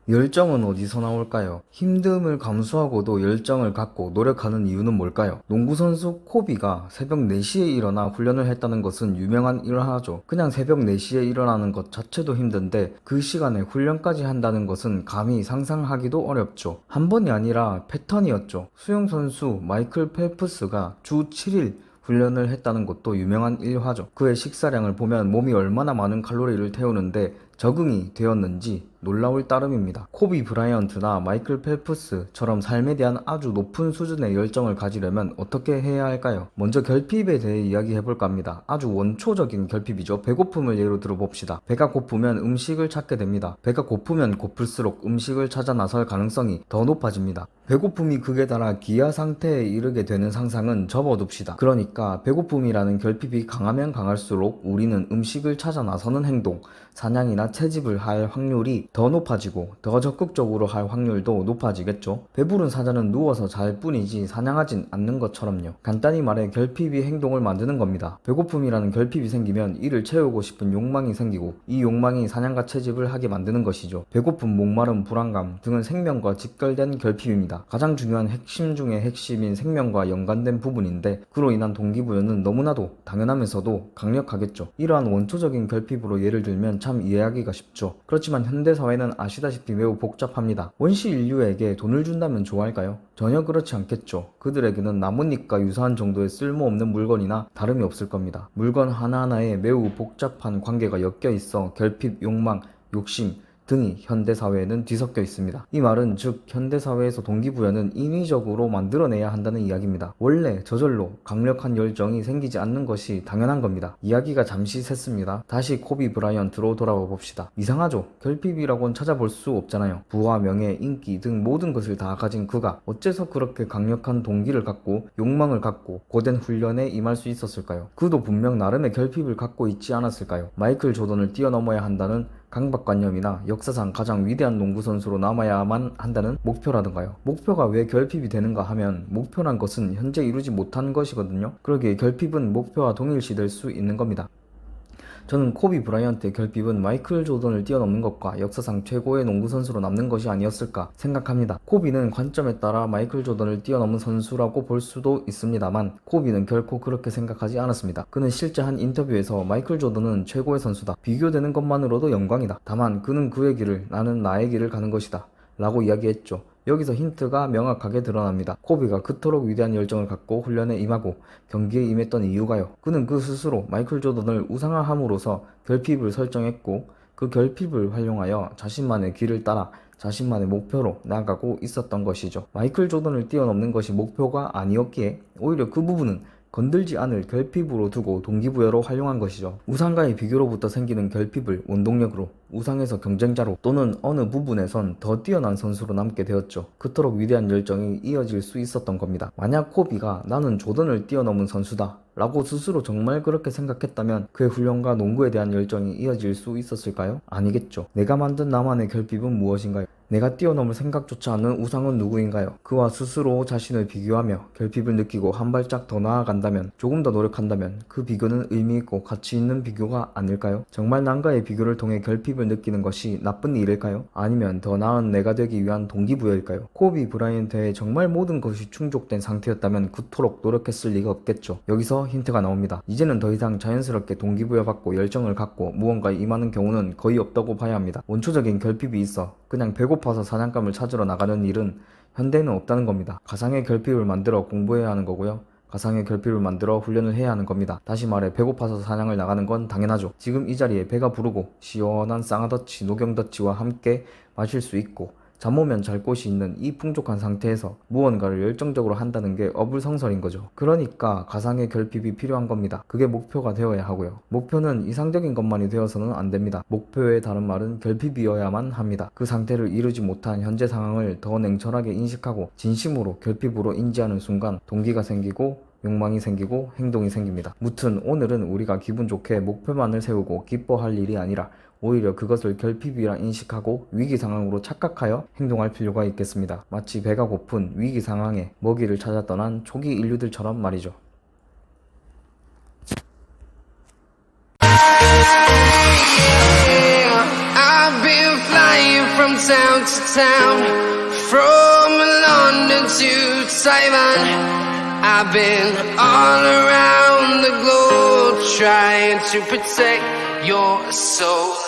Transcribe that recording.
열정은 어디서 나올까요? 힘듦을 감수하고도 열정을 갖고 노력하는 이유는 뭘까요? 농구선수 코비가 새벽 4시에 일어나 훈련을 했다는 것은 유명한 일화죠. 그냥 새벽 4시에 일어나는 것 자체도 힘든데 그 시간에 훈련까지 한다는 것은 감히 상상하기도 어렵죠. 한 번이 아니라 패턴이었죠. 수영선수 마이클 펠프스가 주 7일 훈련을 했다는 것도 유명한 일화죠. 그의 식사량을 보면 몸이 얼마나 많은 칼로리를 태우는데 적응이 되었는지 놀라울 따름입니다. 코비 브라이언트나 마이클 펠프스처럼 삶에 대한 아주 높은 수준의 열정을 가지려면 어떻게 해야 할까요? 먼저 결핍에 대해 이야기해볼까 합니다. 아주 원초적인 결핍이죠. 배고픔을 예로 들어봅시다. 배가 고프면 음식을 찾게 됩니다. 배가 고프면 고플수록 음식을 찾아 나설 가능성이 더 높아집니다. 배고픔이 극에 달아 기아 상태에 이르게 되는 상상은 접어둡시다. 그러니까 배고픔이라는 결핍이 강하면 강할수록 우리는 음식을 찾아 나서는 행동, 사냥이나 채집을 할 확률이 더 높아지고 더 적극적으로 할 확률도 높아지겠죠. 배부른 사자는 누워서 잘 뿐이지 사냥하진 않는 것처럼요. 간단히 말해 결핍이 행동을 만드는 겁니다. 배고픔이라는 결핍이 생기면 이를 채우고 싶은 욕망이 생기고 이 욕망이 사냥과 채집을 하게 만드는 것이죠. 배고픔, 목마름, 불안감 등은 생명과 직결된 결핍입니다. 가장 중요한 핵심 중의 핵심인 생명과 연관된 부분인데 그로 인한 동기부여는 너무나도 당연하면서도 강력하겠죠. 이러한 원초적인 결핍으로 예를 들면 참 이해하기가 쉽죠. 그렇지만 현대사회는 아시다시피 매우 복잡합니다. 원시 인류에게 돈을 준다면 좋아할까요? 전혀 그렇지 않겠죠. 그들에게는 나뭇잎과 유사한 정도의 쓸모없는 물건이나 다름이 없을 겁니다. 물건 하나하나에 매우 복잡한 관계가 엮여 있어 결핍, 욕망, 욕심 등이 현대사회에는 뒤섞여 있습니다. 이 말은 즉 현대사회에서 동기부여는 인위적으로 만들어내야 한다는 이야기입니다. 원래 저절로 강력한 열정이 생기지 않는 것이 당연한 겁니다. 이야기가 잠시 샜습니다. 다시 코비 브라이언트로 돌아와 봅시다. 이상하죠? 결핍이라고는 찾아볼 수 없잖아요. 부와 명예, 인기 등 모든 것을 다 가진 그가 어째서 그렇게 강력한 동기를 갖고 욕망을 갖고 고된 훈련에 임할 수 있었을까요? 그도 분명 나름의 결핍을 갖고 있지 않았을까요? 마이클 조던을 뛰어넘어야 한다는 강박관념이나 역사상 가장 위대한 농구선수로 남아야만 한다는 목표라든가요. 목표가 왜 결핍이 되는가 하면 목표란 것은 현재 이루지 못한 것이거든요. 그러기에 결핍은 목표와 동일시될 수 있는 겁니다. 저는 코비 브라이언트의 결핍은 마이클 조던을 뛰어넘는 것과 역사상 최고의 농구선수로 남는 것이 아니었을까 생각합니다. 코비는 관점에 따라 마이클 조던을 뛰어넘은 선수라고 볼 수도 있습니다만 코비는 결코 그렇게 생각하지 않았습니다. 그는 실제 한 인터뷰에서 마이클 조던은 최고의 선수다. 비교되는 것만으로도 영광이다. 다만 그는 그의 길을, 나는 나의 길을 가는 것이다. 라고 이야기했죠. 여기서 힌트가 명확하게 드러납니다. 코비가 그토록 위대한 열정을 갖고 훈련에 임하고 경기에 임했던 이유가요. 그는 그 스스로 마이클 조던을 우상화함으로써 결핍을 설정했고 그 결핍을 활용하여 자신만의 길을 따라 자신만의 목표로 나아가고 있었던 것이죠. 마이클 조던을 뛰어넘는 것이 목표가 아니었기에 오히려 그 부분은 건들지 않을 결핍으로 두고 동기부여로 활용한 것이죠. 우상과의 비교로부터 생기는 결핍을 원동력으로 우상에서 경쟁자로 또는 어느 부분에선 더 뛰어난 선수로 남게 되었죠. 그토록 위대한 열정이 이어질 수 있었던 겁니다. 만약 코비가 나는 조던을 뛰어넘은 선수다 라고 스스로 정말 그렇게 생각했다면 그의 훈련과 농구에 대한 열정이 이어질 수 있었을까요? 아니겠죠. 내가 만든 나만의 결핍은 무엇인가요? 내가 뛰어넘을 생각조차 않는 우상은 누구인가요? 그와 스스로 자신을 비교하며 결핍을 느끼고 한 발짝 더 나아간다면, 조금 더 노력한다면 그 비교는 의미있고 가치 있는 비교가 아닐까요? 정말 남과의 비교를 통해 결핍을 느끼는 것이 나쁜 일일까요? 아니면 더 나은 내가 되기 위한 동기부여일까요? 코비 브라이언트의 정말 모든 것이 충족된 상태였다면 그토록 노력했을 리가 없겠죠. 여기서 힌트가 나옵니다. 이제는 더 이상 자연스럽게 동기부여받고 열정을 갖고 무언가에 임하는 경우는 거의 없다고 봐야 합니다. 원초적인 결핍이 있어 그냥 배고파서 사냥감을 찾으러 나가는 일은 현대에는 없다는 겁니다. 가상의 결핍을 만들어 공부해야 하는 거고요. 가상의 결핍을 만들어 훈련을 해야 하는 겁니다. 다시 말해 배고파서 사냥을 나가는 건 당연하죠. 지금 이 자리에 배가 부르고 시원한 쌍화더치, 녹용더치와 함께 마실 수 있고 잠 오면 잘 곳이 있는 이 풍족한 상태에서 무언가를 열정적으로 한다는 게 어불성설인 거죠. 그러니까 가상의 결핍이 필요한 겁니다. 그게 목표가 되어야 하고요. 목표는 이상적인 것만이 되어서는 안 됩니다. 목표의 다른 말은 결핍이어야만 합니다. 그 상태를 이루지 못한 현재 상황을 더 냉철하게 인식하고 진심으로 결핍으로 인지하는 순간 동기가 생기고 욕망이 생기고 행동이 생깁니다. 무튼 오늘은 우리가 기분 좋게 목표만을 세우고 기뻐할 일이 아니라 오히려 그것을 결핍이라 인식하고 위기 상황으로 착각하여 행동할 필요가 있겠습니다. 마치 배가 고픈 위기 상황에 먹이를 찾아 떠난 초기 인류들처럼 말이죠. I've been flying from from town to town, from London to Taiwan. I've been all around the globe trying to protect your soul.